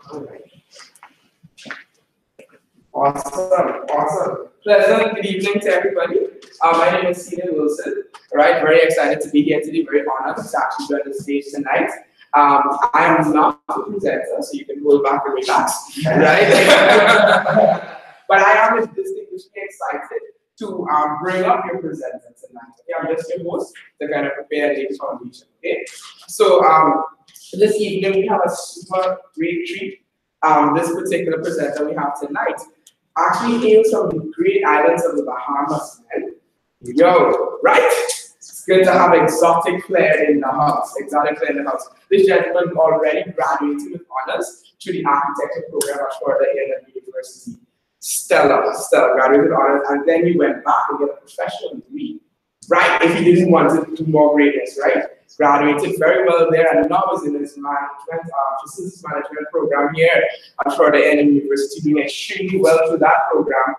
All right. Awesome. Pleasant good evening to everybody. My name is Steven Wilson. All right, very excited to be here today. Very honored to actually join the stage tonight. I am not the presenter, so you can hold back and relax, right? But I am distinguishedly excited to bring up your presenter tonight. Okay, I'm just your host to kind of prepare the foundation. Okay, so this evening we have a super great treat. This particular presenter we have tonight actually hails from the great islands of the Bahamas, man. Yo, right? It's good to have exotic flair in the house. This gentleman already graduated with honors through the architecture program at Florida A&M University. Stellar, graduated with honors, and then he went back and get a professional degree. Right, if he didn't want to do more greatness, right? Graduated very well there, and now is in his facilities management program here at Florida A&M University, doing extremely well through that program,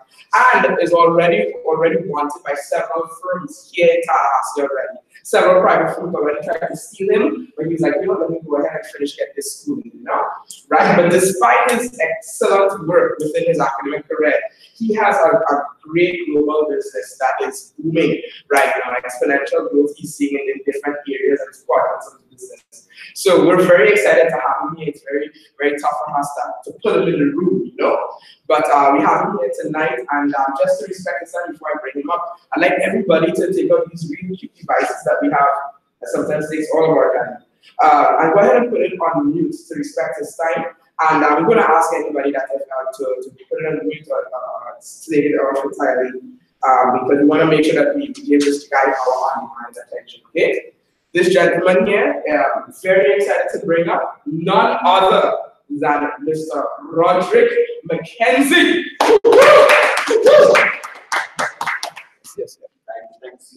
and is already wanted by several firms here in Tallahassee already. Several private firms already tried to steal him, but he's like, you know, let me go ahead and finish get this schooling, you know, right? But despite his excellent work within his academic career, he has a great global business that is booming right now. Exponential growth he's seeing in different areas and quadrants of the business. So we're very excited to have him here. It's very, very tough for us to put him in the room, you know. But we have him here tonight, and just to respect his time before I bring him up, I'd like everybody to take out these really cute devices that we have that sometimes takes all of our time. And go ahead and put it on mute to respect his time. And we're going to ask anybody that to put it on mute or slave it off entirely, because we want to make sure that we give this guy our undivided attention. Okay? This gentleman here, very excited to bring up none other than Mr. Roderick McKenzie. Yes, thanks.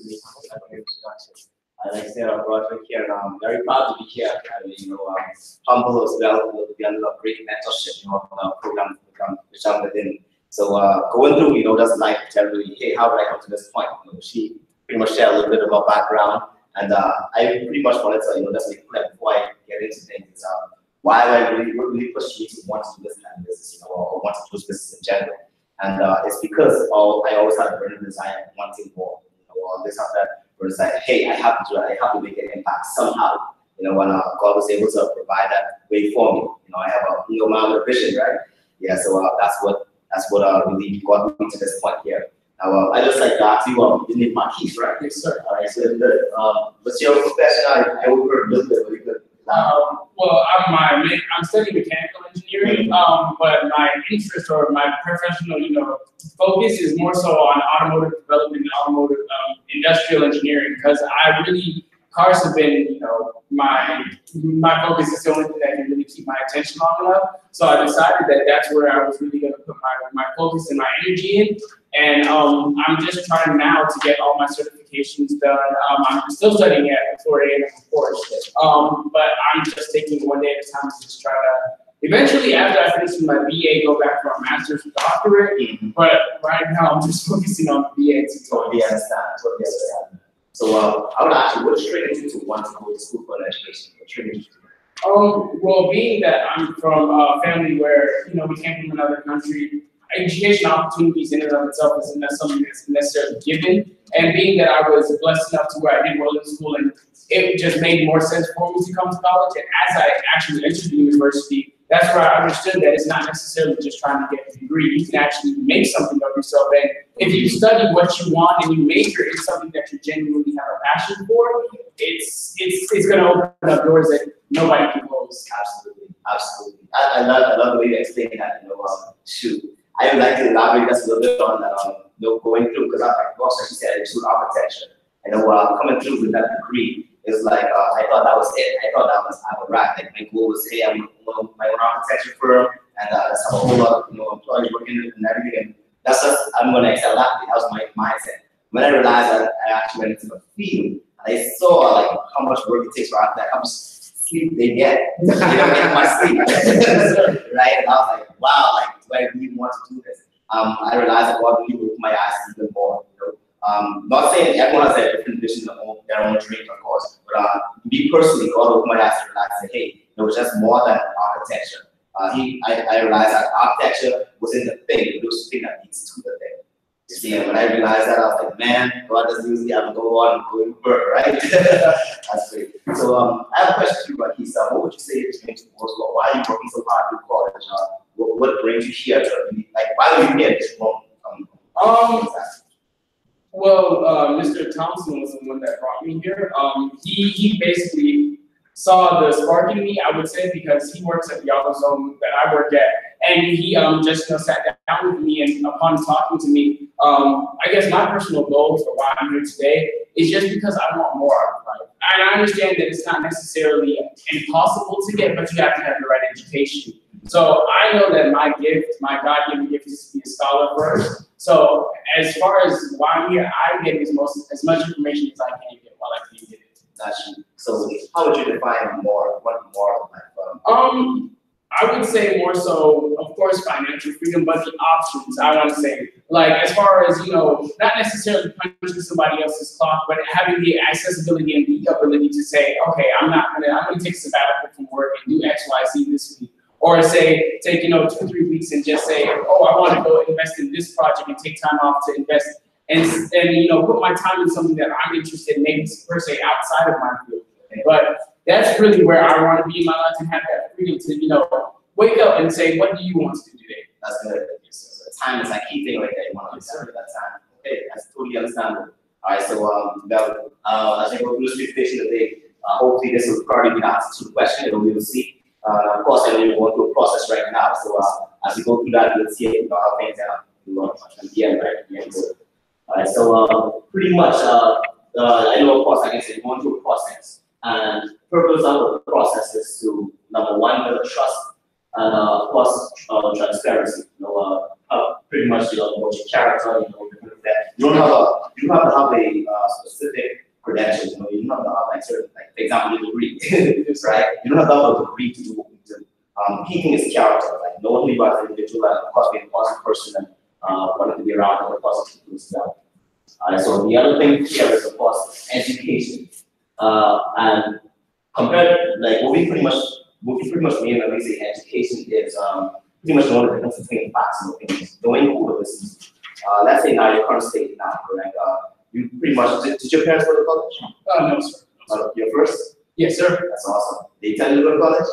Like I said, I'm Roderick here, and I'm very proud to be here. Humble as well with the other great mentorship, program which I'm within. So going through, just like generally, hey, how did I come to this point? She pretty much shared a little bit of her background, and I pretty much wanted to, just like before I get into things, why I really pushed me to want to do this kind of business, or want to do this business in general. And it's because I always had a burning desire of wanting more, all this and that. Where it's like, hey, I have to do it. I have to make an impact somehow. When God was able to provide that way for me. I have a my own vision, right? Yeah. So that's what really got me to this point here. Now, I just like to ask you, you need my keys, right? Yes, sir. All right. So, what's your profession? I overheard a little bit, but you could. Well, I'm studying mechanical engineering, but my interest or my professional, focus is more so on automotive development and automotive industrial engineering, because cars have been, my focus is the only thing that can really keep my attention long enough. So I decided that that's where I was really going to put my focus and my energy in. And I'm just trying now to get all my certifications done. I'm still studying at Florida A&M, of course, but I'm just taking one day at a time to just try to eventually, after I finish my BA, go back for a master's doctorate. But right now, I'm just focusing on the BA. Totally understand. So I would ask you, what triggered you to want to go to school for education? What triggered you? Well, being that I'm from a family where, we came from another country, education opportunities in and of itself isn't something that's necessarily given. And being that I was blessed enough to where I did well in school, and it just made more sense for me to come to college. And as I actually entered the university, that's where I understood that it's not necessarily just trying to get a degree. You can actually make something of yourself. And if you study what you want and you major in something that you genuinely have a passion for, it's going to open up doors that nobody can close. Absolutely. I love the way you explain that. I would like to elaborate just a little bit on going through, because like she said, it's architecture. Coming through with that degree is like I thought that was it. I thought that was I would wrap. Like my goal was, hey, I'm my own architecture firm, and let's have a whole lot of employees working and everything. And that's just I'm gonna excel at. That was my mindset. When I realized that I actually went into the field, and I saw like how much work it takes for that, how much sleep they get. They don't get much sleep, right? And I was like, wow, like do I really want to do this? I realized that God really opened my eyes even more. Not saying everyone has a different vision of their own dreams, of course, but me personally, God opened my eyes to realize that, hey, there was just more than architecture. I realized that architecture wasn't the thing, it was the thing that leads to the thing. You see, and when I realized that, I was like, man, God doesn't usually have to go on and go to work, right? That's great. So I have a question for you about Keith. What would you say is going to most? Why are you working so hard through college? What brings you here to, like, why are you here this moment? Well, Mr. Thompson was the one that brought me here. He basically saw the spark in me, I would say, because he works at the AutoZone that I work at, and he just sat down with me, and upon talking to me, I guess my personal goal for why I'm here today is just because I want more out of life. And I understand that it's not necessarily impossible to get, but you have to have the right education. So I know that my gift, my God-given gift, is to be a scholar first. So as far as why I'm here, I get as much information as I can get while I can get it. Gotcha. So how would you define more? What more? I would say more so, of course, financial freedom, but the options. I want to say, like, as far as, not necessarily punching somebody else's clock, but having the accessibility and the ability to say, okay, I'm gonna take a sabbatical from work and do X, Y, Z this week. Or say, take 2 or 3 weeks and just say, oh, I want to go invest in this project and take time off to invest and put my time in something that I'm interested in, maybe per se outside of my field. But that's really where I want to be in my life and have that freedom to, wake up and say, what do you want to do today? That's good. So time is like key thing right there. You want to understand that time. Okay, that's totally understandable. All right, so as I go through this presentation today, hopefully this will probably be the answer to the question that we will see. Of course, I know you're going through a process right now. So as you go through that, you'll see how things are at the end, right? All right, so pretty much, I know, of course, like I said, you're going through a process. And the purpose of the process is to, number one, build trust, and of course, transparency. Pretty much, about your character, that you don't have to have a specific credentials. You don't have to have like certain, like, for example, your degree, right? You don't have to have a degree to do. Key thing is character, like knowing who you are as an individual, and of course, being a positive person and wanting to be around other positive people as well. So the other thing here is, of course, education. And compared, like what we pretty much mean when we say education is pretty much knowing the difference between facts and opinions, knowing who to listen to. Let's say now your current state now, correct? You pretty much, did your parents go to college? No, sir. Your first? Yes, sir. That's awesome. Did you tell you to go to college?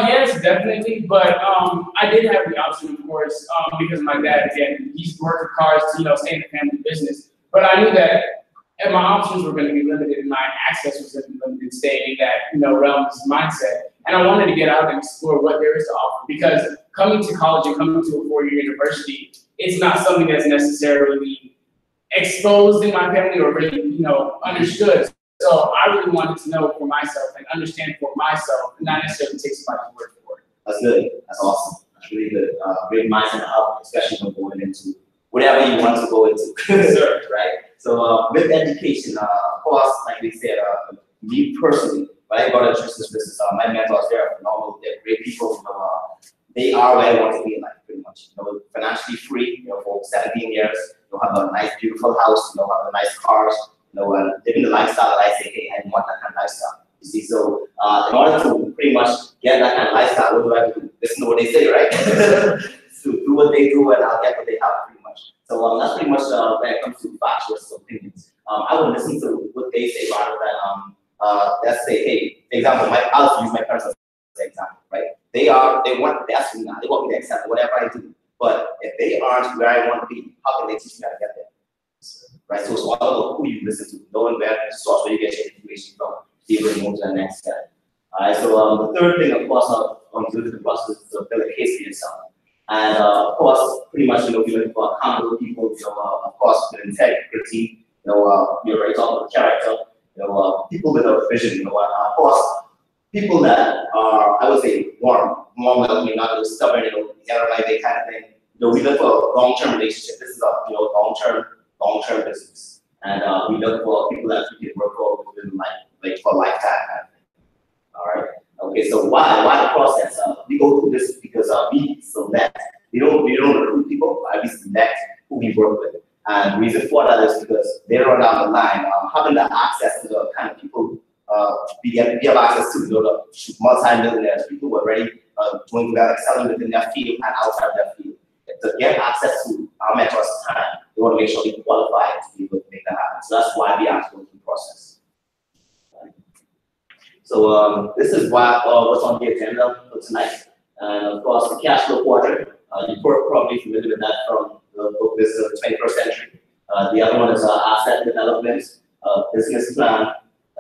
Yes, definitely. But I did have the option, of course, because my dad, again, he's worked with cars to, stay in the family business. But I knew that my options were going to be limited and my access was going to be limited, staying in that, realm's mindset. And I wanted to get out and explore what there is to offer, because coming to college and coming to a 4-year university, it's not something that's necessarily exposed in my family or really, understood. So I really wanted to know for myself and understand for myself, and not necessarily take somebody's word for it. That's good. That's awesome. That's really good. Great mindset to have, especially when going into whatever you want to go into. Sure. Right? So with education, of course, like we said, me personally, when I got into this business, my mentors, they're phenomenal. They're great people. They are where I want to be in life, pretty much. Financially free, for 17 years. You'll have a nice, beautiful house. You'll have a nice cars. Living the lifestyle that I say, hey, I want that kind of lifestyle. You see, so in order to pretty much get that kind of lifestyle, what do I have to do? Listen to what they say, right? So do what they do, and I'll get what they have, pretty much. So that's pretty much when it comes to facts versus opinions. I would listen to what they say rather than let's say, hey, for example, I'll use my parents as an example, right? They want me to accept whatever I do. But if they aren't where I want to be, how can they teach me how to get there? Right? So it's all about who you listen to, knowing where the source where you get your information from, be able to move to the next step. Alright, so the third thing, of course, on the process is to build a case for yourself. And of course, pretty much, you're looking for accountable people, of course, with integrity, you're very talking about character, people with a vision, of course, people that are, I would say, warm, welcoming, not just stubborn, like that kind of thing. We look for a long-term relationship. This is a long-term business, and we look for people that we can work for within like for a lifetime kind of thing. All right. Okay. So why the process? We go through this because we select. We don't recruit people. We select who we work with, and the reason for that is because later on down the line, having the access to the kind of people we have access to, the multi-millionaires, people who are ready doing well, excelling within their field and outside their field. To get access to our mentors' time, we want to make sure we qualify to be able to make that happen. So that's why we ask for the process. So this is what's on the agenda for tonight. And of course, the cash flow quadrant. You're probably familiar with that from the book, This is the 21st Century. The other one is asset development, business plan,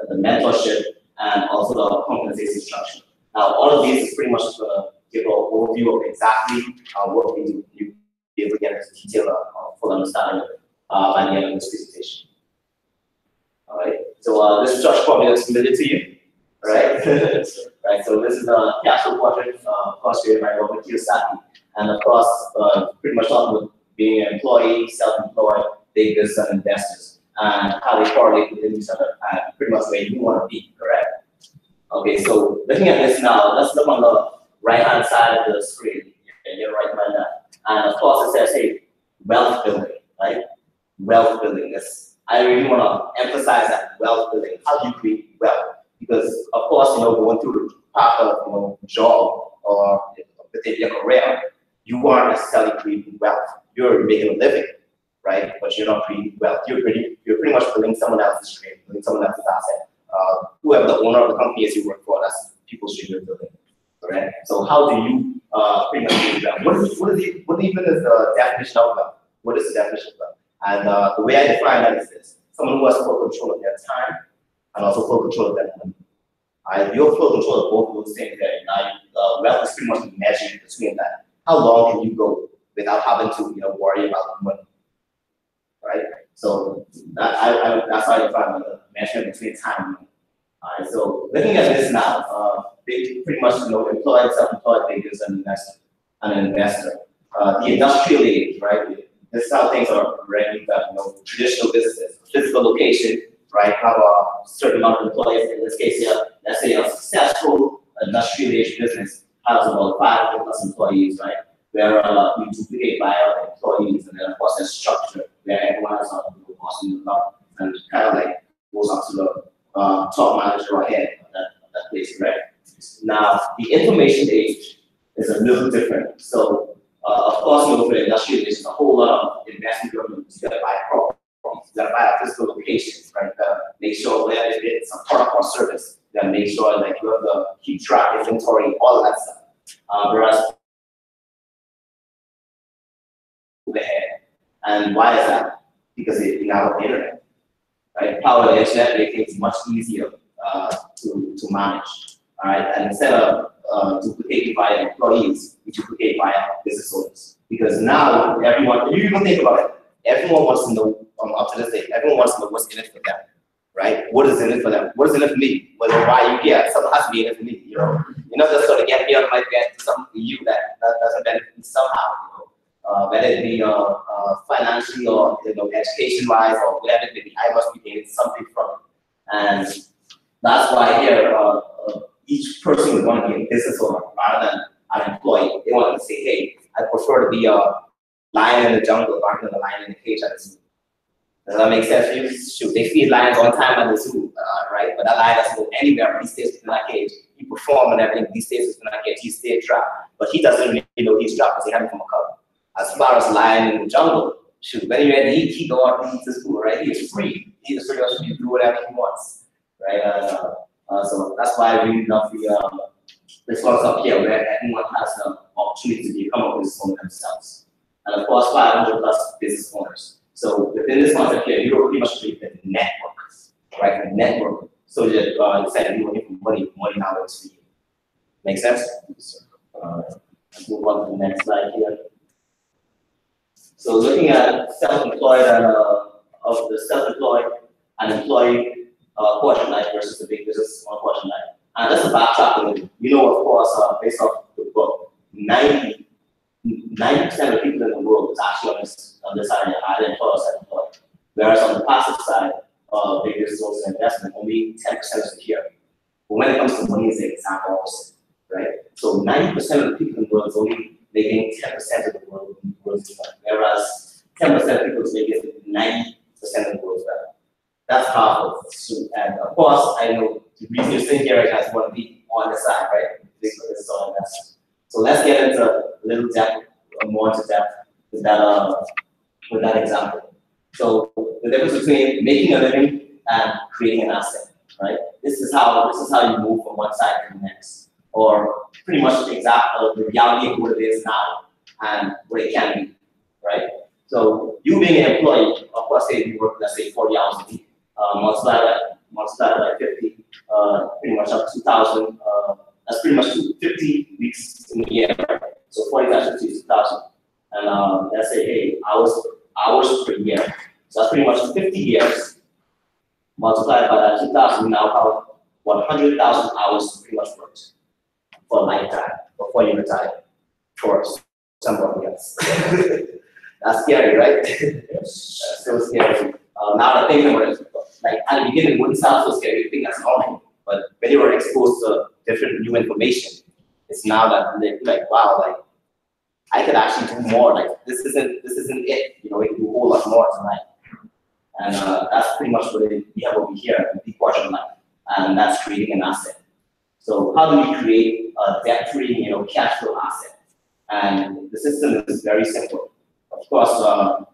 the mentorship, and also the compensation structure. Now, all of these is pretty much going to give an overview of exactly what we do. You be able to get into detail full understanding by the end of this presentation. All right. So this structure probably looks familiar to you, right? Right. So this is the cash flow quadrant, of course, created by Robert Kiyosaki, and of course, pretty much talking about being an employee, self-employed, big business, and investors, and how they correlate within each other, and pretty much where you want to be, correct? Okay, so looking at this now, let's look on the right-hand side of the screen. You're right about that. And of course, it says, hey, wealth building, right? Wealth building. I really want to emphasize that wealth building. How do you create wealth? Because of course, going through the path of job or within your career, you aren't necessarily creating wealth. You're making a living, right? But you're not creating wealth. You're pretty much building someone else's dream, building someone else's asset. Whoever the owner of the company is you work for, that's people's dream you're building. Right? So how do you pretty much do that? What even is the definition of wealth? What is the definition of wealth? And the way I define that is this: someone who has full control of their time and also full control of their money. You have full control of both of those things there. Now, wealth is pretty much measured between that. How long can you go without having to worry about money? Right? So that's how I define the measurement between time and money. All right, so looking at this now, they pretty much employed, self-employed figures, and an investor. The industrial age, right? This is how things are running. Traditional businesses, physical location, right? Have a certain amount of employees. In this case here, let's say a successful industrial age business has about 500 plus employees, right? Where you duplicate by other employees, and then of course there's structure where everyone has a boss in the top, and kind of like goes up to the top manager or head of that place, right? Now, the information age is a little different. So, of course, for the industrial age, there's a whole lot of investment government. You gotta buy properties, you gotta buy a physical locations, right? Make sure where it's a product or service. You gotta make sure that you have to keep track, inventory, all of that stuff. Whereas overhead. And why is that? Because you now have the internet. Right? Power of the internet makes things much easier to manage. All right, and instead of duplicating by employees, we duplicate by business owners. Because now everyone, you even think about it, everyone wants to know up to this day, everyone wants to know what's in it for them. Right? What is in it for them? What is in it for me? Whether why you get something has to be in it for me. You're not just sort of get me out of my bed to something for you that doesn't benefit me somehow. Whether it be financially or education-wise or whatever it may be, I must be getting something from it. And that's why here, each person would want to be a business owner rather than an employee. They want to say, hey, I prefer to be a lion in the jungle rather than a lion in the cage at the zoo. Does that make sense for you? Shoot, they feed lions on time at the zoo, right? But that lion doesn't go anywhere. He stays within that cage. He performs and everything. He stays within that cage. He stays trapped. But he doesn't really know he's trapped because he hasn't become a cub. As far as lion in the jungle, shoot, when you're ready to eat, he go out and eat his food, right? He is free. He is free to do whatever he wants, right? So that's why I really love this concept here, where everyone has the opportunity to become a business owner themselves. And of course, 500 plus business owners. So within this concept here, you pretty much create the network, right? The network. So that instead of you looking for money now works for you. Make sense? Let's move on to the next slide here. So looking at self-employed and of the self-employed and employee portion life versus the big business portion life. And that's a backtrack a little. Of course, based off the book, 90% of people in the world is actually on this side, either employed or self-employed. Whereas on the passive side, big business owners and investment, only 10% is secure. But when it comes to money, it's the exact opposite, right? So 90% of the people in the world is only making 10% of the world's wealth, whereas 10% of people is making 90% of the world's wealth. That's powerful. So, and of course, I know the reason you're sitting here right now is want to be on the side, right? This is all investment. So let's get into a little depth, more into depth with that example. So the difference between making a living and creating an asset, right? This is how you move from one side to the next, or pretty much the reality of what it is now and what it can be, right? So you being an employee, of course, say you work, let's say 40 hours a week, multiply by 50, pretty much up 2,000. That's pretty much 50 weeks in a year, right? So 40 times 50 is 2,000, and let's say, hey, hours per year. So that's pretty much 50 years multiplied by that 2,000. We now have 100,000 hours pretty much worked for a lifetime before you retire. For somebody else. That's scary, right? That's so scary. Now the thing about it, like at the beginning, it wouldn't sound so scary. You think that's normal, but when you are exposed to different new information, it's now that they're like, wow, like I could actually do more. Like this isn't it. You know, we can do a whole lot more tonight. And that's pretty much what we have over here in the portion of life, and that's creating an asset. So how do we create a debt-free, cash flow asset? And the system is very simple. Of course,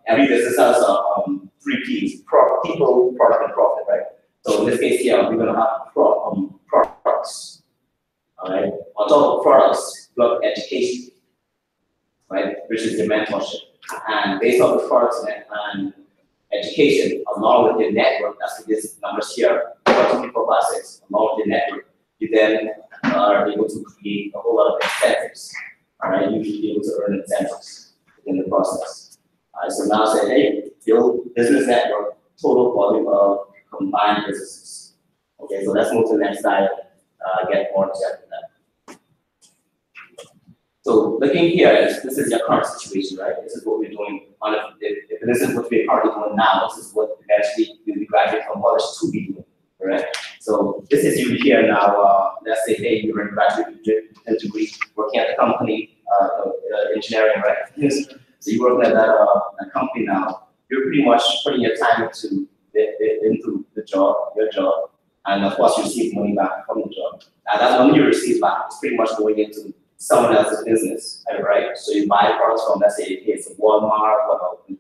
every business has 3 P's: people, product, and profit, right? So in this case here, we're going to have products. All right. On top of products, we have education, right, which is the mentorship. And based on the products and education, along with your network, that's these numbers here, 1, 2, 3, 4, 5, 6, along with your network, you then are able to create a whole lot of incentives. All right, you will be able to earn incentives in the process. All right, so now say, hey, build business network, total volume of combined businesses. Okay, so let's move to the next slide, get more into that. So looking here, this is your current situation, right? This is what we're doing. If this is what we're currently doing now, this is what eventually you'll be graduating from college to be doing, correct? So this is you here now. Let's say, hey, you're in graduate degree, working at the company, engineering, right? Yes. So you're working at that company now. You're pretty much putting your time into the job, your job, and of course you receive money back from the job. And that money you receive back is pretty much going into someone else's business, right? So you buy products from, let's say, it's a Walmart,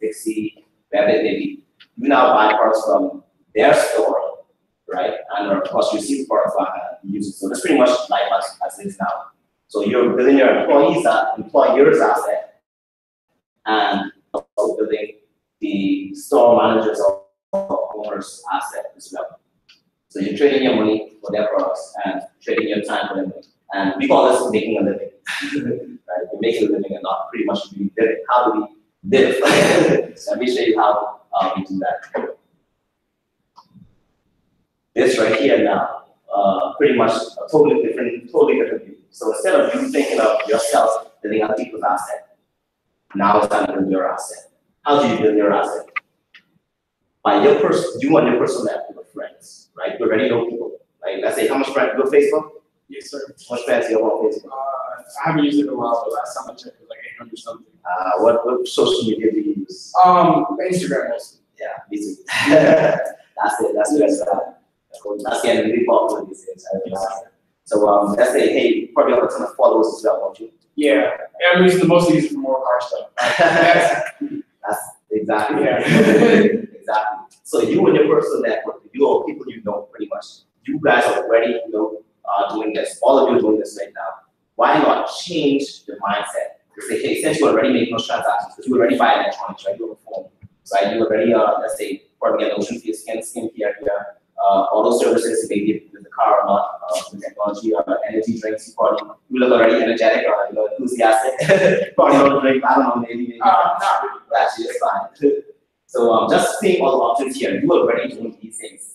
Dixie, wherever it may be. You now buy products from their store, right? And of course, you receive products back and use it. So that's pretty much life as it is now. So you're building your employer's asset, and also building the store manager's or owner's asset as well. So you're trading your money for their products and trading your time for their money. And we call this making a living. Right? We're making a living and not pretty much doing living. How do we live? So let me show you how we do that. This right here now, pretty much a totally different view. So instead of you thinking of yourself building other people's asset, now it's time to build your asset. How do you build your asset? By you and your personal network of friends, right? You already know people. Like, let's say, how much friends you have Facebook? Yes, sir. How much friends do you have on Facebook? I haven't used it in a while, but last time I checked it was like 800 something. What social media do you use? Instagram mostly. Yeah, me too. That's it. That's getting really popular these days. So let's say, hey, you probably have a ton of followers as well, don't you? Yeah, I'm mostly using it for more car stuff. That's exactly. Yeah. Exactly. So you and your personal network, you are people you know pretty much. You guys are already, doing this. All of you are doing this right now. Why not change the mindset? To say, hey, since you already make those transactions, because you already buy electronics, right? You have a phone, right? You already, let's say, probably get lotion for your skin care here. All those services, maybe with the car or not, with technology or energy drinks, you look already energetic or enthusiastic. Probably don't drink, I don't know, maybe. Not really, but actually it's fine. So just seeing all the options here, you are already doing these things.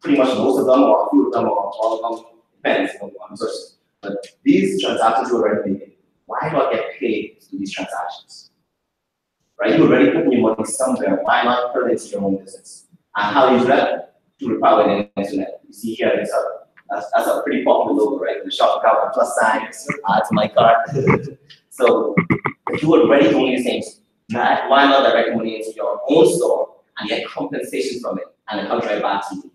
Pretty much most of them, or a few of them, or all of them, depends on the person. But these transactions you already making, why not get paid to do these transactions? Right? You already putting your money somewhere. Why not put it into your own business? And how do you do that? Through the power of the internet. You see here, that's a pretty popular logo, right? The shop account, plus sign, it's my card. So if you are already doing these things, why not direct money into your own store and get compensation from it, and it comes right back to you?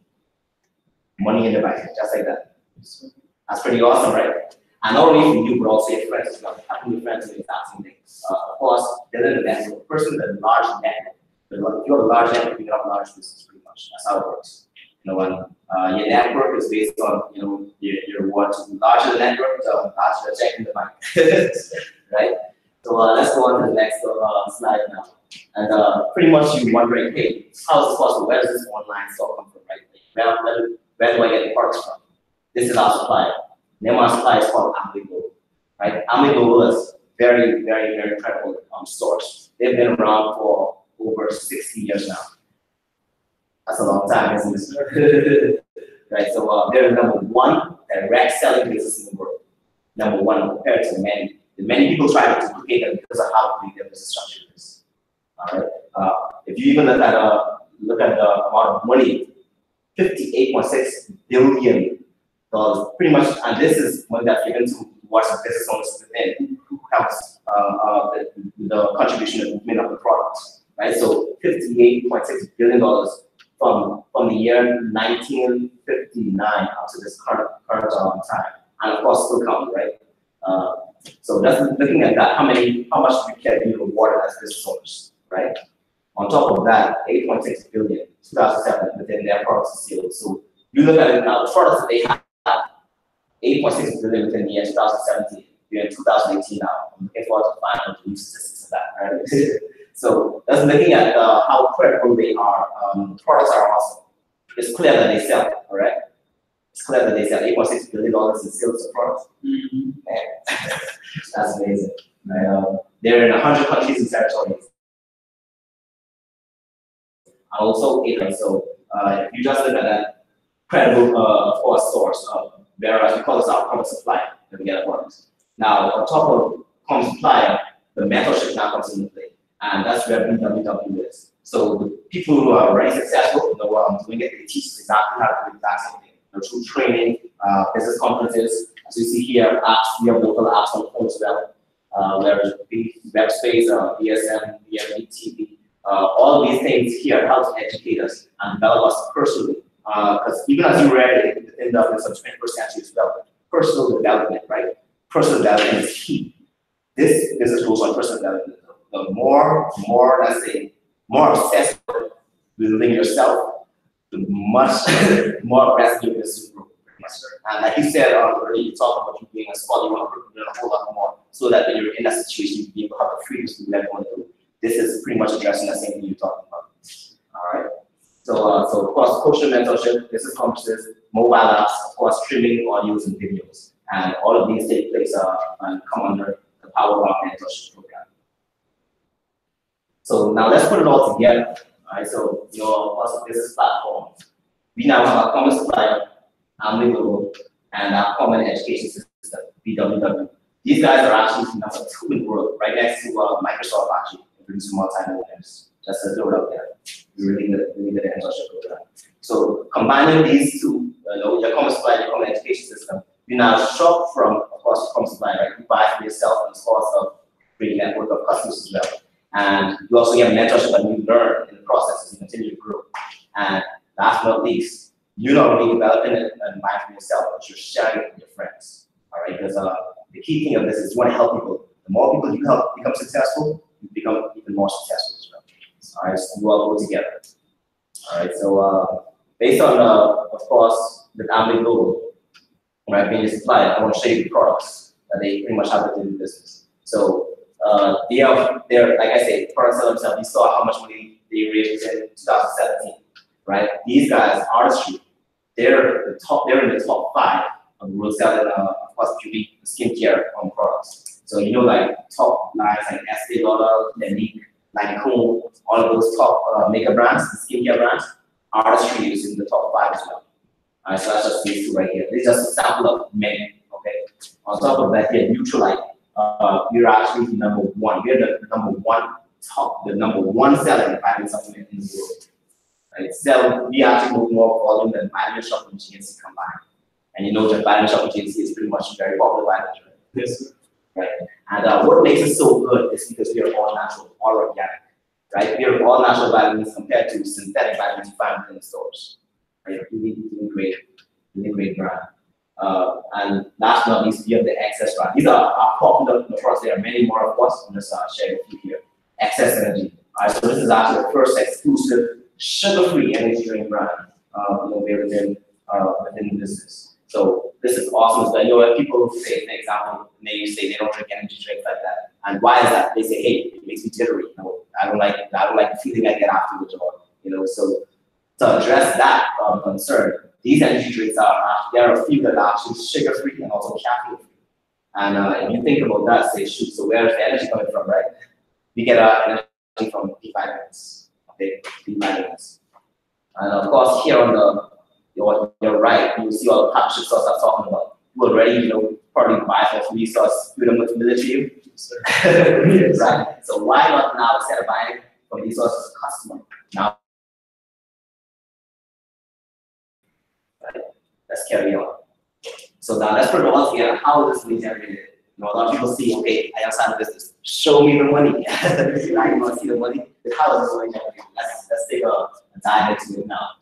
Money in the bank, just like that. That's pretty awesome, right? And not only for you, but also your friends as well. Having your friends in the exact same thing. Of course, building a network. A person with a large network. If you have a large network, you have a large business pretty much. That's how it works. You know, when your network is based on, you know, your what, larger the network, the larger the check in the bank. Right? So let's go on to the next slide now. And pretty much you're wondering, hey, how is this possible? Where does this online store come from, right? Where do I get the products from? This is our supplier. Name of our supplier is called Amway Global, right? Amway Global is very, very, very credible source. They've been around for over 60 years now. That's a long time, isn't it? Right, so they're the number one direct selling business in the world. Number one compared to many. Many people try to duplicate them because of how big their business structure is. All right. If you even look at the amount of money, $58.6 billion, pretty much, and this is money that's given to what's the business owners within who helps the contribution and movement of the products. Right. So $58.6 billion from the year 1959 up to this current time, and of course still counting, right? So just looking at that, how much we can be rewarded as business owners, right? On top of that, 8.6 billion, 2007 within their products and sales. So you look at it now, the products that they have, 8.6 billion within the year 2017. We're in 2018 now. I'm looking forward to finding out the statistics of that, right? So just looking at how credible they are, the products are awesome. It's clear that they sell, correct? It's clear that they sell $8.6 billion in sales of products. Mm-hmm. That's amazing. They're in 100 countries and territories. And also, so if you just look at that credible, of course, source, whereas we call this our common supplier, then we get a product. Now, on top of common supplier, the mentorship now comes into play. And that's where BWW is. So the people who are already successful, know what I'm doing it, they teach us exactly how to do the exact same thing. Through training, business conferences, as you see here, apps, we have local apps on the phone as well. There's Webspace, BSM, BME, TV, all these things here help educate us and develop us personally. Because even as you read it in the 21st century as well, personal development, right? Personal development is key. This business goes on personal development. The more, let's say, more obsessed with building yourself, the much more aggressive your business will grow. And like you said earlier, you talked about you being a spot, you want to learn a whole lot more so that when you're in that situation, you be able to have the freedom to do whatever you want to do. This is pretty much addressing the same thing you're talking about. All right. So of course, coaching, mentorship, business conferences, mobile apps, of course, streaming audios and videos. And all of these take place and come under the Power One Mentorship Program. So now let's put it all together. All right, so your business platform. We now have a common supplier, Amway Global, and our common education system, BWW. These guys are actually number 2 in the world, right next to Microsoft actually, producing multi-millionaires. Just to throw it up there. We really good mentorship program. So combining these two, your common supplier, your common education system, you now shop from, of course, your common supplier, right? You buy for yourself and of course of great network of customers as well. And you also get mentorship and you learn in the process as you continue to grow. And last but not least, you're not only developing it and buying for yourself, but you're sharing it with your friends. All right, because the key thing of this is you want to help people. The more people you help become successful, you become even more successful as well. All right, so you all go together. All right, so based on, of course, the Amway Global, right, being a supplier, I want to show you the products that they pretty much have to do in business. So they're like I say, products themselves. We saw how much money they raised in 2017, right? These guys, artistry, they're in the top 5 of the world selling, of course, beauty, skincare products. So like top lines like Estee Lauder, Clinique, Lancome, all of those top makeup brands, skincare brands, artistry is in the top 5 as well. All right, so that's just these 2 right here. This is just a sample of many. Okay. On top of that, here, Neutralite. We're actually the number 1. We're the number 1 selling vitamin supplement in the world. Right? We actually move more volume than vitamin shop and GNC combined. And you know that vitamin shop and GNC is pretty much very popular vitamin. Yes. Right? And what makes it so good is because we are all natural, all organic. Right? We are all natural vitamins compared to synthetic vitamins you find in the stores. Right? Really great brand. And last but not least, we have the excess brand. These are popular products. There are many more of course. I'm just sharing a few here. Excess energy. So this is actually the first exclusive sugar-free energy drink brand. Within the business. So this is awesome. So when people say, for example, maybe say they don't drink energy drinks like that, and why is that? They say, hey, it makes me jittery. I don't like the feeling I get afterwards, or So to address that concern, these energy drinks there are a few that are actually sugar-free and also caffeine-free. And if you think about that, say, shoot, so where is the energy coming from, right? We get our energy from B vitamins, okay, B vitamins. And of course, here on your right, you see all the partnership sauce I'm talking about. You already, probably buy for free sauce, do them with familiar to you. Yes. Right. So why not now, instead of buying from these sources as a customer, now right, let's carry on. So now let's put it all together. How is this being generated? A lot of people see, okay, I understand the business. Show me the money. I want to see the money. But how is this money generated? Let's take a dive into it now.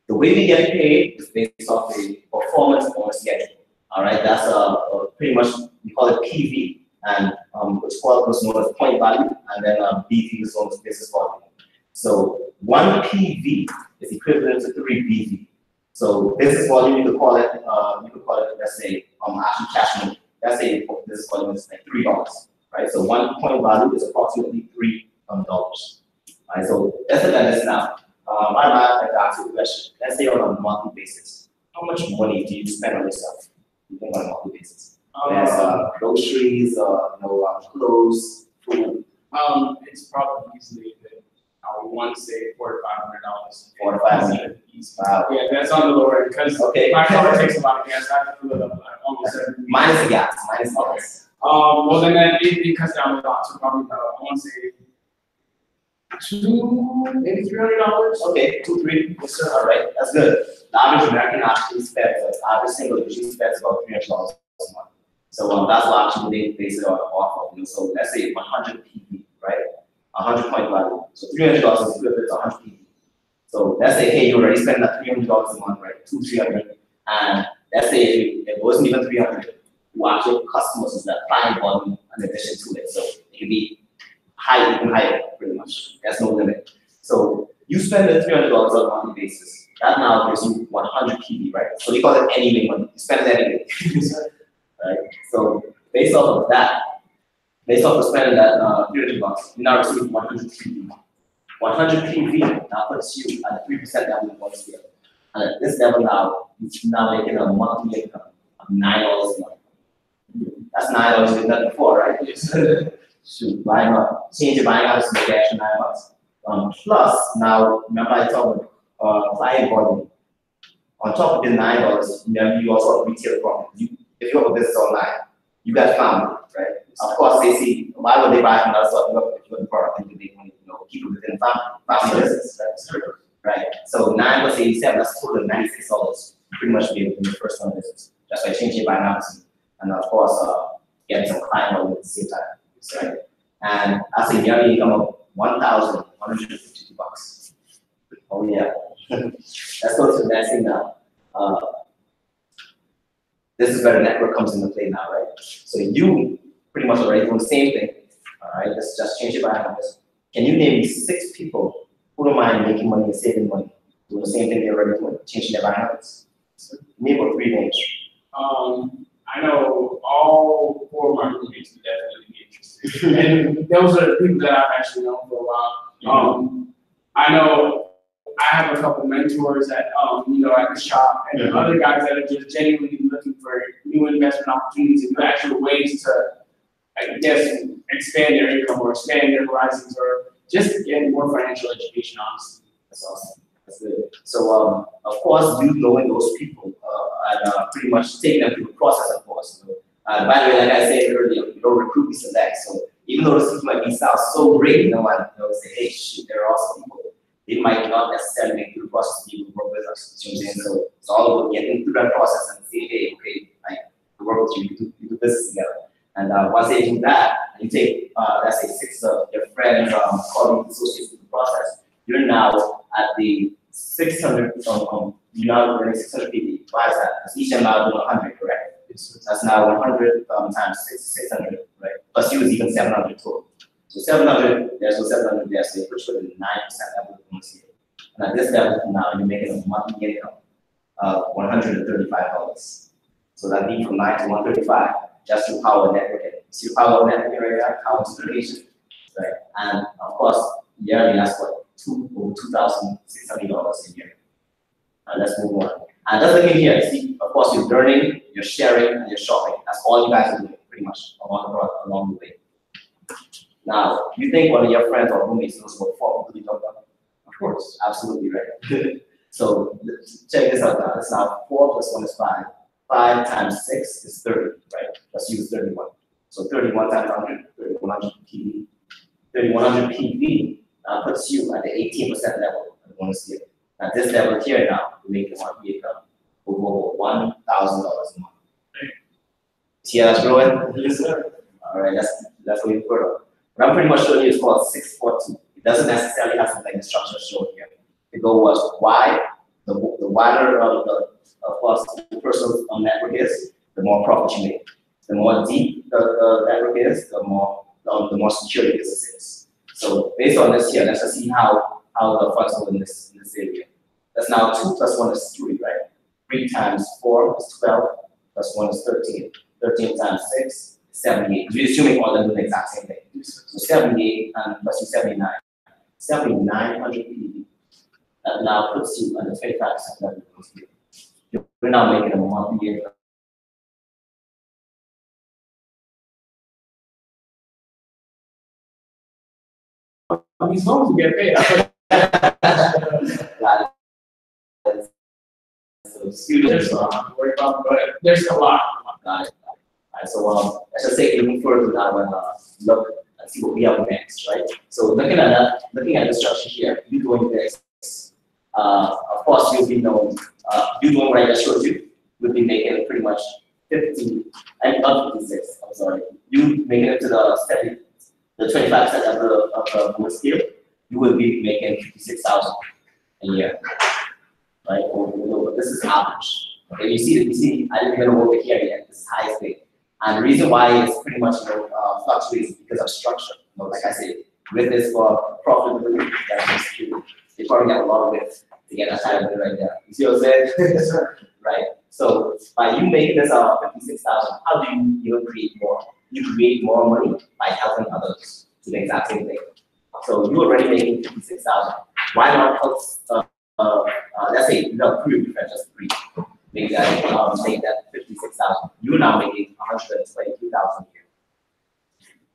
The way we get paid is based off the performance schedule. All right, that's pretty much, we call it PV, and it's known as point value, and then BV is known as business volume. So 1 PV is equivalent to 3 BV. So business volume, you could call it, let's say, actually cash money. Let's say business volume is like $3, right? So 1 point value is approximately $3. Right, so let's look at this now. I'd like to ask you a question. Let's say on a monthly basis, how much money do you spend on yourself? You think on a monthly basis? There's groceries, clothes, food. It's probably easily I would want to say $400 to $500. $400 to $500. Wow. Yeah, that's on the lower end because my car takes a lot of gas. I have to fill it up almost every week. Minus the gas. Minus the gas. Well, then it cuts down a lot. So probably about, I want to say maybe $300. Okay, 2, 3. Yes, sir. All right, that's good. The average American actually spends, average single usually spends about $300 a month. So that's what actually they base it off of. So let's say 100 PV, right? 100 point value. So $300 is equivalent to 100 PV. So let's say, hey, you already spend that $300 a month, right? 200, 300, and let's say if it wasn't even 300, who actual customers is that client volume in addition to it. So it can be high, even higher, pretty much. There's no limit. So you spend the $300 on a monthly basis. That now gives you 100 PV, right? So we call it anyway money. You spend it anyway, right? So based off of that, based off of spending that $300, you now receive 100 PV. 100 PV now puts you at 3% level once here. And at this level now, you're now making a monthly income of $9 a month. That's $9 you did that before, right? Shoot, why not? Change your buying habits to make the extra $9. Plus, now, remember I talked about client volume. On top of the $9, remember you also have retail profit. If you have a business online, you got family, right? Of course, they see, why would they buy from us? So if you have the product, then they want to keep it within family business, right? So 9 plus 87, that's total $96. Pretty much be in the first one business. That's why changing your buying habits. And of course, getting some client volume at the same time. Right? And that's a yearly income of $1,152. Oh yeah. Let's go to the next thing now. This is where the network comes into play now, right? So you pretty much already doing the same thing. All right, let's just change it by numbers. Can you name me 6 people who don't mind making money and saving money, doing the same thing they're already doing, changing their buying habits? Name about 3 names. I know all 4 of my roommates would definitely be interested. And those are the people that I've actually known for a while. I know I have a couple mentors at at the shop, and other guys that are just genuinely looking for new investment opportunities and new actual ways to, I guess, expand their income or expand their horizons or just get more financial education, honestly. That's awesome. That's good. So, of course, you knowing those people and pretty much taking them through the process, of course. By the way, like I said earlier, you don't recruit, we select. So even though this might be sound so great, no one knows, say, hey, shoot, there are also people. They might not necessarily make through the process to even work with us. You know what I'm saying? So it's all about getting through that process and saying, hey, okay, I work with you, we do business together. And once they do that, and you take, let's say, 6 of your friends, colleagues, associates with the process, you're now at the 600, you're now earning 600 PV. Why is that? Because each amount is 100, correct? So that's now 100 times 600, right? Plus you is even 700 total. So 700, there's no 700 there, so you put you at 9% level bonus here. And at this level now, you're making a monthly income of $135. So that means from 9 to 135 just to power networking. See power networking right now, power certification, right? And of course, yearly that's what $2,600 a year. Let's move on. And just looking here, see, of course, you're learning, you're sharing, and you're shopping. That's all you guys are doing, pretty much, along the way. Now, you think one of your friends or roommates knows what fork we talk about? Of course, absolutely right. So check this out now. It's now 4 plus 1 is 5. 5 times 6 is 30, right? Let's use 31. So 31 times 100, 3100 PV. 3100 PV puts you at the 18% level of the bonus here. At this level here now, you make the monthly income over $1,000 a month. See how that's growing? Yes, sir. All right, that's what we put on. What I'm pretty much showing you is called 642. It doesn't necessarily have something like the structure shown here. The goal was why the wider of course the personal network is, the more profit you make. The more deep the network is, the more secure the business is. So based on this here, let's just see how the funds go in this area. That's now 2 plus 1 is 3, right? 3 times 4 is 12, plus 1 is 13. 13 times 6 is 78. We're assuming all of them do the exact same thing. So 78 and plus 79. 7,900 PV. That now puts you under 25% level. We're now making a monthly income. These loans will get paid. So students, Worry about, but there's a lot. Alright, so let's just say even further now and look and see what we have next, right? So looking at the structure here, you doing this. Of course, you'll be known. You doing what I just showed you, you'll be making pretty much 50 and up 56. I'm sorry. You making it to the 25% of the bonus scale, you will be making 56,000 a year, right? But this is average. Okay, you see, I didn't even go over here yet. This is highest rate, and the reason why it's pretty much fluctuates is because of structure. Like I said, width is for profitability. That's security. They probably got a lot of width to get that kind of right there. You see what I'm saying? Yes, sir. Right. So by you making this 56,000, how do you even create more? You create more money by helping others to the exact same thing. So you're already making 56,000. Why not help? Let's say just three. Make that 56,000. You're now making 122,000 a year,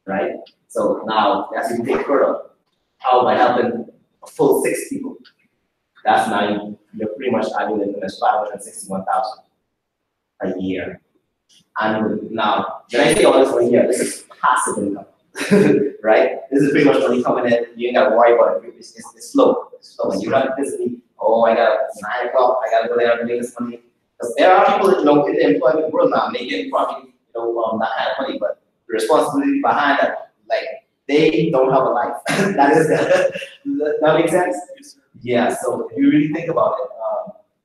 right? So now as you take further, how by helping a full 6 people, that's now you're pretty much annual income is 561,000 a year. And now, when I say all this one here, this is passive income, right? This is pretty much money coming in. You ain't got to worry about it. It's slow. It's slow. You're not physically, oh, I got 9 o'clock, I got to go there and make this money. Because there are people that, in the employment world now making probably, that kind of money, but the responsibility behind that, like, they don't have a life. That is that makes sense? Yeah. So if you really think about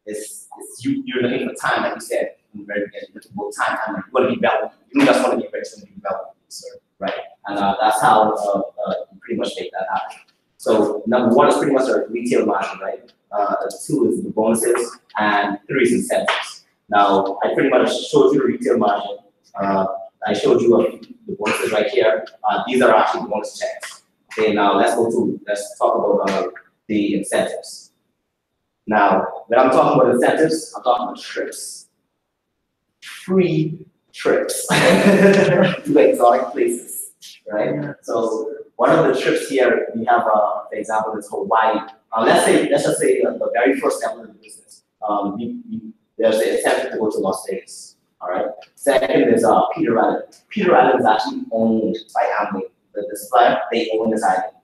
it, you're looking for time, like you said in the very beginning. You're looking for time, and you want to be valuable. You don't just want to be rich, you want to be valuable, right? And that's how you pretty much make that happen. So number 1 is pretty much a retail margin, right? 2 is the bonuses, and 3 is incentives. Now I pretty much showed you the retail margin. I showed you the bonuses right here. These are actually the bonus checks. Okay, now let's talk about the incentives. Now, when I'm talking about incentives, I'm talking about trips. Free trips to exotic places, right? So one of the trips here, we have, for example, is Hawaii. Let's just say the very first level of the business. There's the incentive to go to Las Vegas. All right. Second is Peter Allen. Peter Allen is actually owned by Amway. The supplier, they own this island.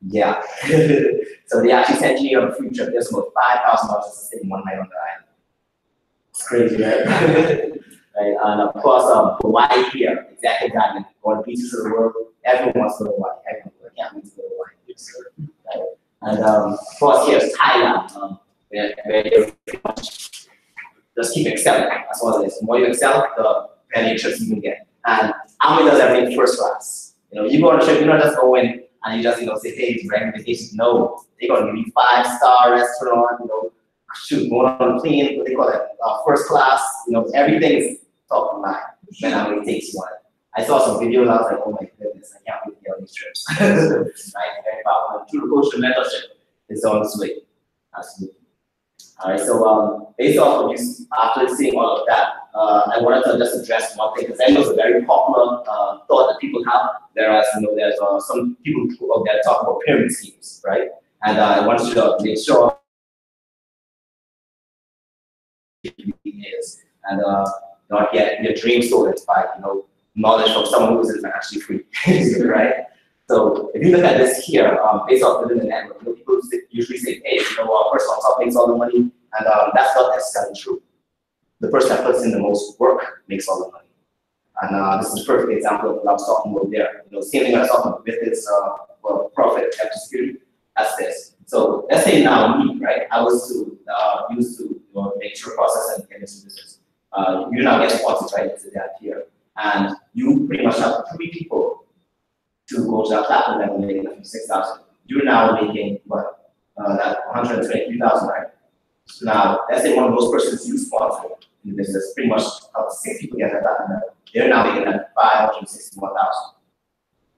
Yeah. So they actually sent you on a free trip. There's about $5,000 to stay 1 night on the island. It's crazy, right? Right. And of course, Hawaii here, exactly that. Going to beaches of the world. Everyone wants to go to Hawaii. Everyone can't wait to go to Hawaii. Right? And of course, here's Thailand. where you pretty much just keep excelling. That's all it is. The more you excel, the better trips you can get. And Army does everything first class. You go on a trip, you're not just going and you just say, hey, it's regular vacation. No, they're gonna give you 5-star restaurant. Shoot, going on a plane, what they call it, first class. Everything is top of mind when Army takes you on it. I saw some videos. I was like, oh my goodness, I can't wait to get on these trips. Right, very powerful. True coach mentorship is on its way. Absolutely. All right, so based off of you, after seeing all of that, I wanted to just address one thing, because I know it's a very popular thought that people have. Whereas, there's some people out there talk about pyramid schemes, right? And I wanted you to make sure is and not get your dream stolen by knowledge from someone who isn't actually free, right? So if you look at this here, based off within the network, people usually say, hey, person on top makes all the money, and that's not necessarily true. The person that puts in the most work makes all the money. And this is a perfect example of what I was talking about there. Same thing I was talking about with this profit after security. That's this. So let's say now me, right? I was to used to make sure process and get into business. You now get sponsors, right? It's that here, and you pretty much have 3 people to go to that platform level making from 6,000. You're now making what? That 123,000, right? So now let's say one of those persons you sponsor in the business, pretty much 6 people get that platform level. They're now making that 561,000.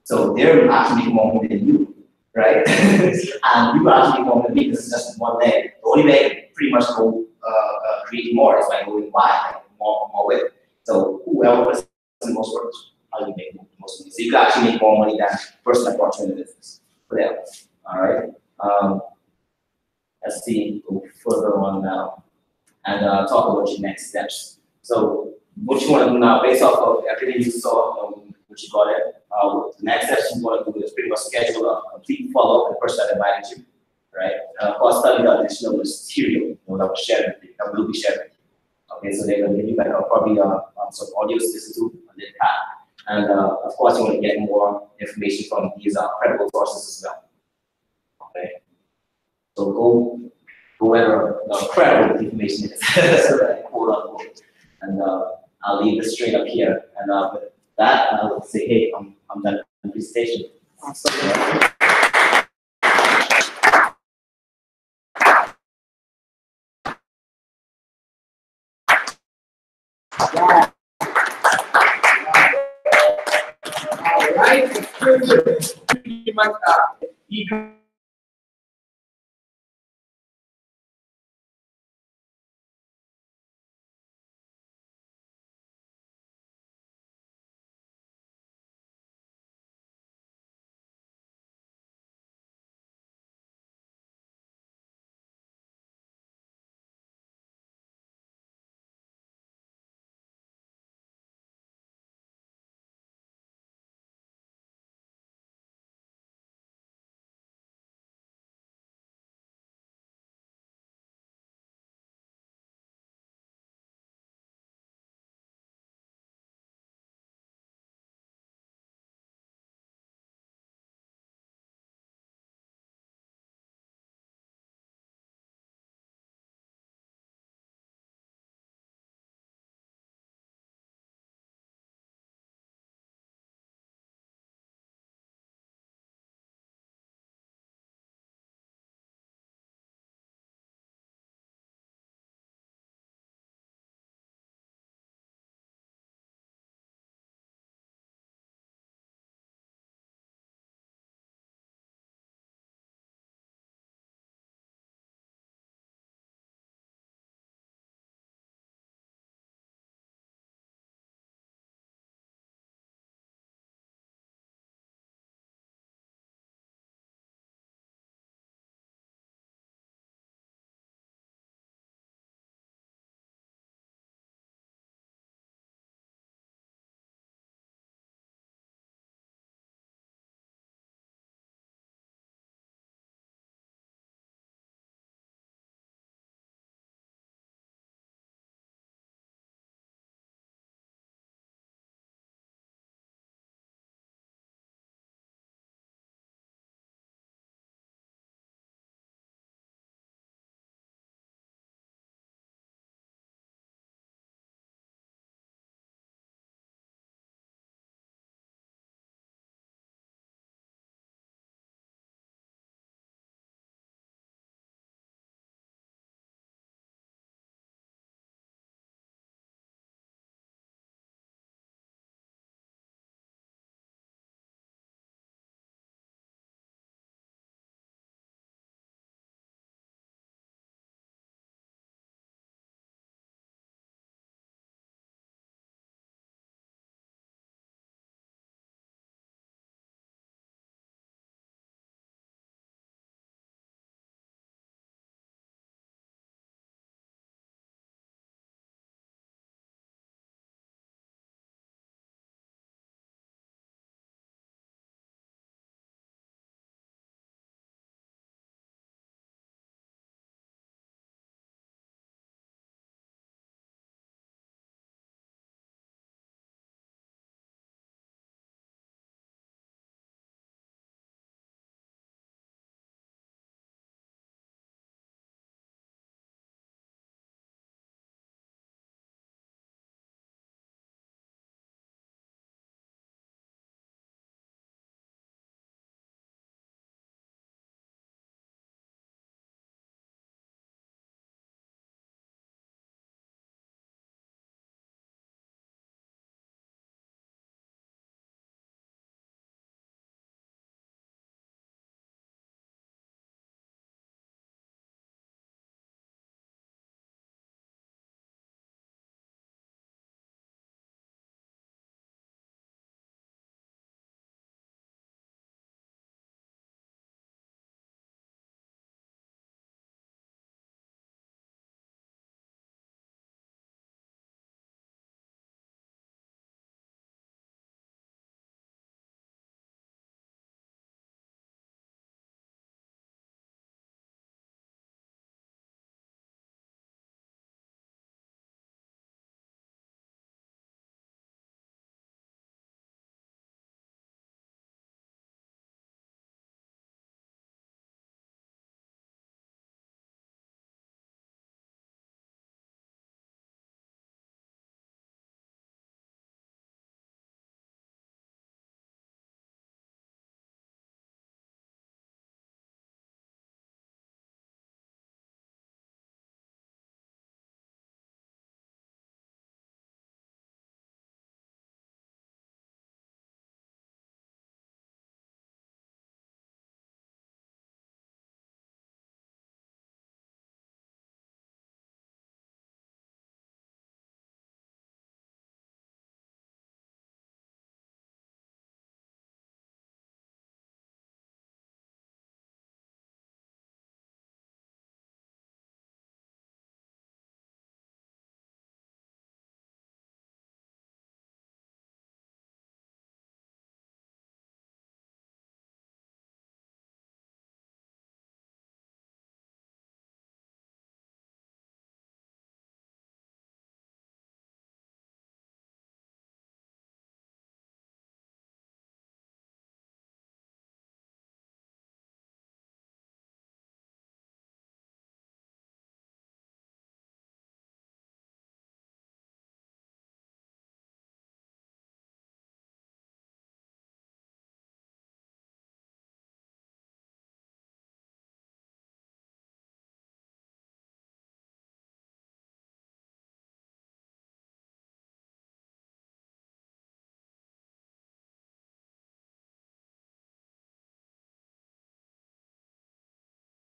So they're actually making more money than you, right? And you actually make more money because it's just one leg. The only way to pretty much go create more is by going wide, like more width. So whoever puts in most work, how you make the most money. So you can actually make more money than the person that brought you in the business. For them. All right. Let's see, go further on now and talk about your next steps. So what you want to do now, based off of everything you saw, what you got it, the next steps you want to do is pretty much schedule a complete follow-up with the person that invited you, right? Of course, study the additional material that will share with you, that will be shared with you. Okay, so they're going to give you like probably some audio to listen to on this path. And of course, you want to get more information from these credible sources as well. Okay, so go where the credible information is, quote unquote. And I'll leave this straight up here. And with that, I'll say, hey, I'm done with the presentation. Awesome. Wow. All right, pretty much